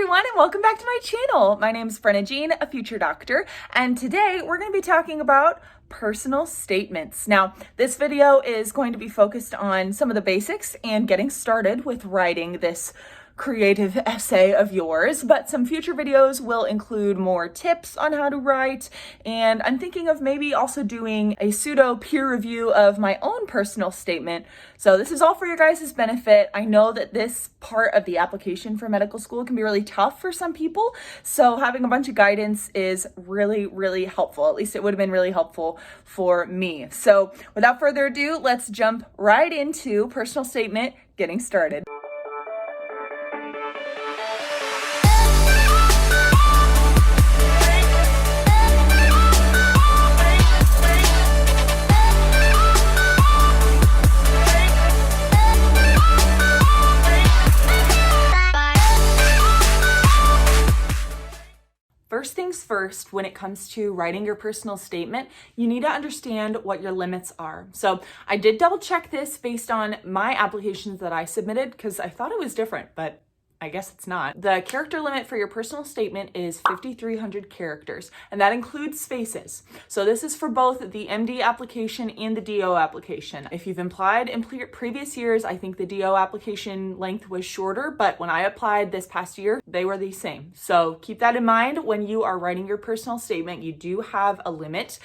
everyone, and welcome back to my channel. My name is Brenna Jean, a future doctor, and today we're going to be talking about personal statements. Now, this video is going to be focused on some of the basics and getting started with writing this creative essay of yours, but some future videos will include more tips on how to write, and I'm thinking of maybe also doing a pseudo peer review of my own personal statement. So this is all for your guys' benefit. I know that this part of the application for medical school can be really tough for some people, so having a bunch of guidance is really helpful. At least it would have been really helpful for me. So without further ado, let's jump right into personal statement, getting started. First things first, when it comes to writing your personal statement, you need to understand what your limits are. So I did double check this based on my applications that I submitted because I thought it was different, but I guess it's not. The character limit for your personal statement is 5,300 characters, and that includes spaces. So this is for both the MD application and the DO application. If you've applied in previous years, I think the DO application length was shorter, but when I applied this past year, they were the same. So keep that in mind when you are writing your personal statement. You do have a limit.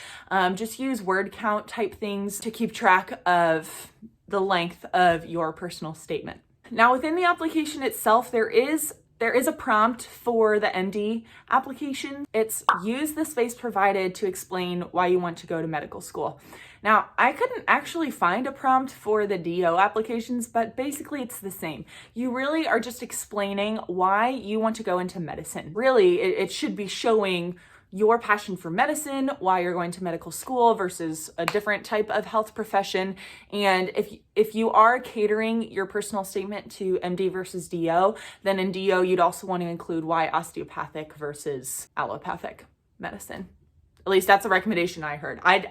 Just use word count type things to keep track of the length of your personal statement. Now, within the application itself, there is a prompt for the MD application. It's use the space provided to explain why you want to go to medical school. Now, I couldn't actually find a prompt for the DO applications, but basically it's the same. You really are just explaining why you want to go into medicine. Really, it should be showing your passion for medicine, why you're going to medical school versus a different type of health profession. And if you are catering your personal statement to MD versus DO, then in DO, you'd also want to include why osteopathic versus allopathic medicine. At least that's a recommendation I heard. I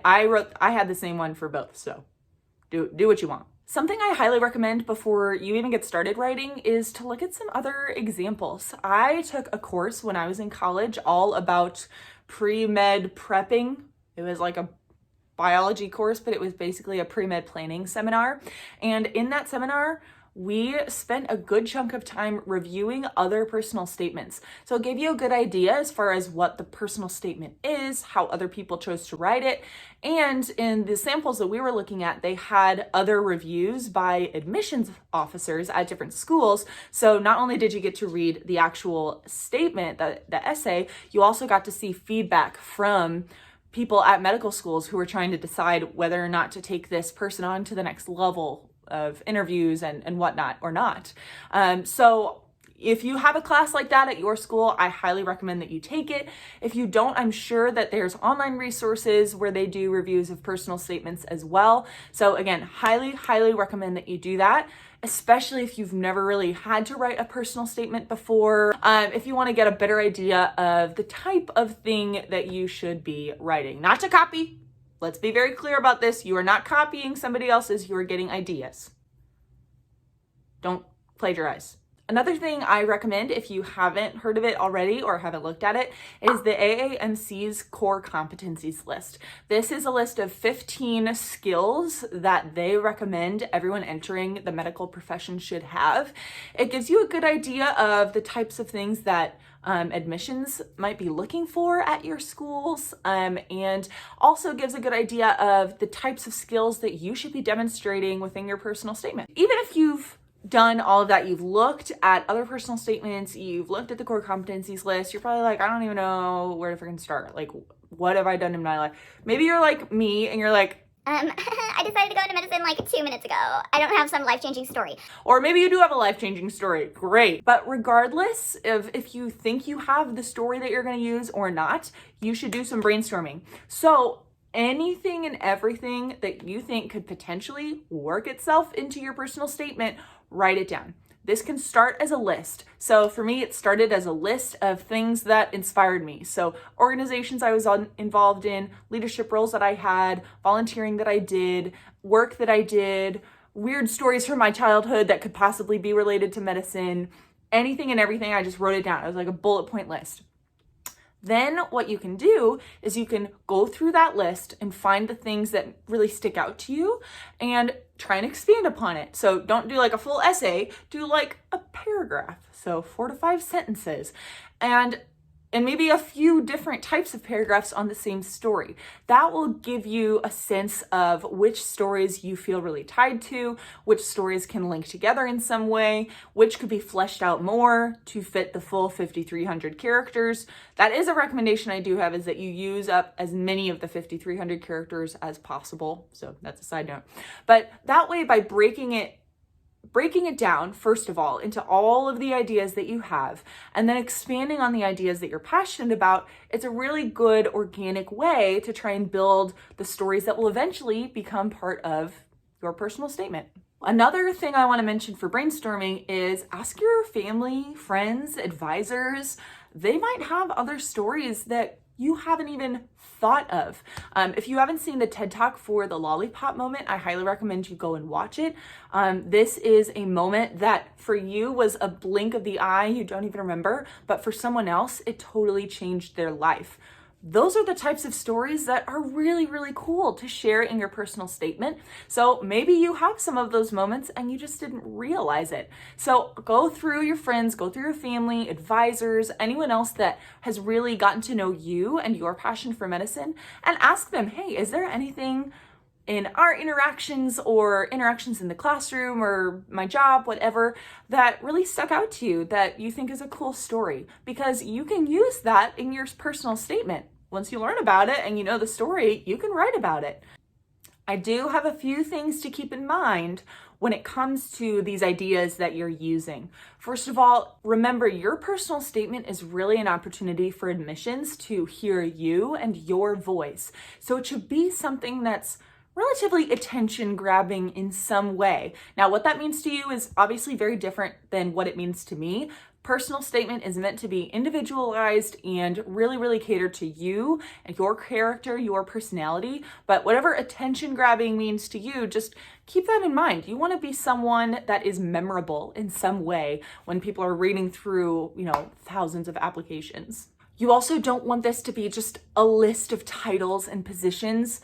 had the same one for both, so do what you want. Something I highly recommend before you even get started writing is to look at some other examples. I took a course when I was in college all about pre-med prepping. It was like a biology course, but it was basically a pre-med planning seminar. And in that seminar, we spent a good chunk of time reviewing other personal statements. So it gave you a good idea as far as what the personal statement is, how other people chose to write it. And in the samples that we were looking at, they had other reviews by admissions officers at different schools. So not only did you get to read the actual statement, the essay, you also got to see feedback from people at medical schools who were trying to decide whether or not to take this person on to the next level of interviews and whatnot or not. So if you have a class like that at your school, I highly recommend that you take it. If you don't, I'm sure that there's online resources where they do reviews of personal statements as well. So again, highly recommend that you do that, especially if you've never really had to write a personal statement before. If you want to get a better idea of the type of thing that you should be writing, not to copy. Let's be very clear about this. You are not copying somebody else's, you are getting ideas. Don't plagiarize. Another thing I recommend, if you haven't heard of it already or haven't looked at it, is the AAMC's core competencies list. This is a list of 15 skills that they recommend everyone entering the medical profession should have. It gives you a good idea of the types of things that admissions might be looking for at your schools, and also gives a good idea of the types of skills that you should be demonstrating within your personal statement. Even if you've done all of that, you've looked at other personal statements, you've looked at the core competencies list, you're probably like, I don't even know where to freaking start. Like, what have I done in my life? Maybe you're like me and you're like, I decided to go into medicine like 2 minutes ago. I don't have some life-changing story. Or maybe you do have a life-changing story. Great. But regardless of if you think you have the story that you're going to use or not, you should do some brainstorming. So anything and everything that you think could potentially work itself into your personal statement, write it down. This can start as a list. So for me, it started as a list of things that inspired me. So organizations I was involved in, leadership roles that I had, volunteering that I did, work that I did, weird stories from my childhood that could possibly be related to medicine, anything and everything. I just wrote it down. It was like a bullet point list. Then what you can do is you can go through that list and find the things that really stick out to you and try and expand upon it. So don't do like a full essay, do like a paragraph. So 4 to 5 sentences. And maybe a few different types of paragraphs on the same story. That will give you a sense of which stories you feel really tied to, which stories can link together in some way, which could be fleshed out more to fit the full 5,300 characters. That is a recommendation I do have, is that you use up as many of the 5,300 characters as possible. So that's a side note. But that way, by breaking it down, first of all, into all of the ideas that you have, and then expanding on the ideas that you're passionate about, it's a really good organic way to try and build the stories that will eventually become part of your personal statement. Another thing I want to mention for brainstorming is ask your family, friends, advisors. They might have other stories that you haven't even thought of. If you haven't seen the TED Talk for the lollipop moment, I highly recommend you go and watch it. This is a moment that for you was a blink of the eye, you don't even remember, but for someone else, it totally changed their life. Those are the types of stories that are really, really cool to share in your personal statement. So maybe you have some of those moments and you just didn't realize it. So go through your friends, go through your family, advisors, anyone else that has really gotten to know you and your passion for medicine, and ask them, hey, is there anything in our interactions or interactions in the classroom or my job, whatever, that really stuck out to you that you think is a cool story? Because you can use that in your personal statement. Once you learn about it and you know the story, you can write about it. I do have a few things to keep in mind when it comes to these ideas that you're using. First of all, remember your personal statement is really an opportunity for admissions to hear you and your voice. So it should be something that's relatively attention grabbing in some way. Now, what that means to you is obviously very different than what it means to me. Personal statement is meant to be individualized and really, really cater to you and your character, your personality. But whatever attention grabbing means to you, just keep that in mind. You want to be someone that is memorable in some way when people are reading through, thousands of applications. You also don't want this to be just a list of titles and positions.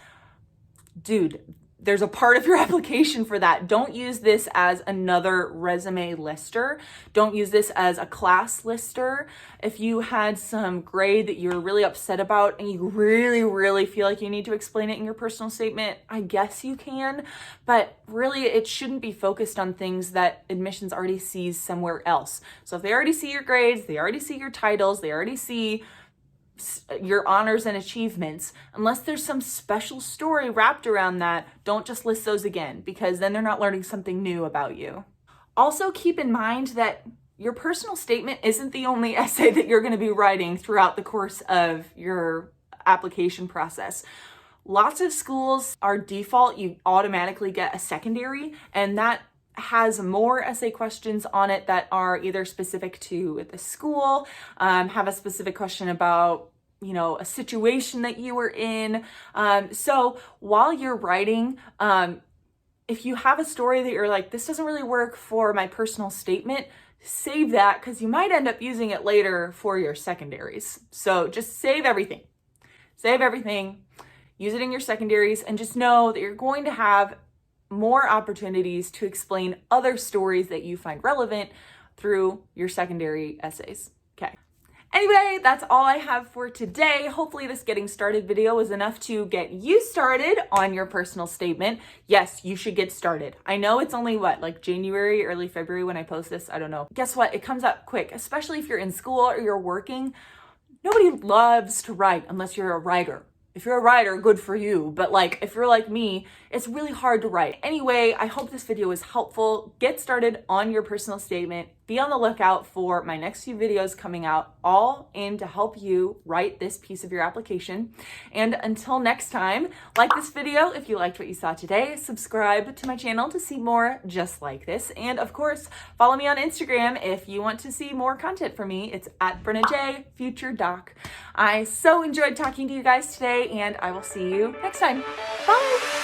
Dude, there's a part of your application for that. Don't use this as another resume lister. Don't use this as a class lister. If you had some grade that you're really upset about and you really, really feel like you need to explain it in your personal statement, I guess you can, but really it shouldn't be focused on things that admissions already sees somewhere else. So if they already see your grades, they already see your titles, they already see your honors and achievements, unless there's some special story wrapped around that, don't just list those again, because then they're not learning something new about you. Also, keep in mind that your personal statement isn't the only essay that you're going to be writing throughout the course of your application process. Lots of schools are default, you automatically get a secondary, and that has more essay questions on it that are either specific to the school, have a specific question about a situation that you were in. So while you're writing, if you have a story that you're like, this doesn't really work for my personal statement, save that, because you might end up using it later for your secondaries. So just save everything. Use it in your secondaries, and just know that you're going to have more opportunities to explain other stories that you find relevant through your secondary essays. Okay. Anyway, that's all I have for today. Hopefully this getting started video was enough to get you started on your personal statement. Yes, you should get started. I know it's only like January, early February when I post this, I don't know. Guess what? It comes up quick, especially if you're in school or you're working. Nobody loves to write unless you're a writer. If you're a writer, good for you. But if you're like me, it's really hard to write. Anyway, I hope this video was helpful. Get started on your personal statement. Be on the lookout for my next few videos coming out, all aimed to help you write this piece of your application. And until next time, like this video if you liked what you saw today, subscribe to my channel to see more just like this. And of course, follow me on Instagram if you want to see more content from me. It's @BrennaJ_Future_Doc. I so enjoyed talking to you guys today, and I will see you next time. Bye!